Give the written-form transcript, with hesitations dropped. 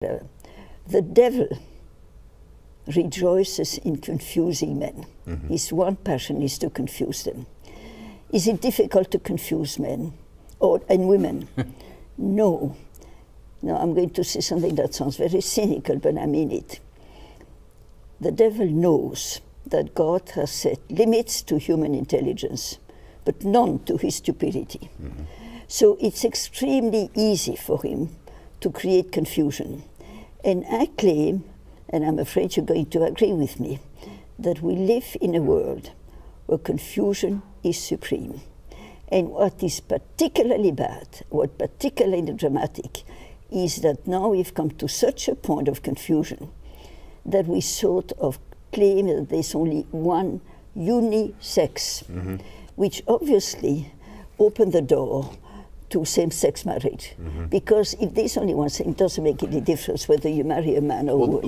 The devil rejoices in confusing men. His one passion is to confuse them. Is it difficult to confuse men and women? No. No, I'm going to say something that sounds very cynical, but I mean it. The devil knows that God has set limits to human intelligence, but none to his stupidity. So it's extremely easy for him to create confusion. And I claim, and I'm afraid you're going to agree with me, that we live in a world where confusion is supreme. And what is particularly bad, what particularly dramatic, is that now we've come to such a point of confusion that we sort of claim that there's only one unisex, which obviously opened the door to same-sex marriage. Because if there's only one thing, it doesn't make any difference whether you marry a man or a woman.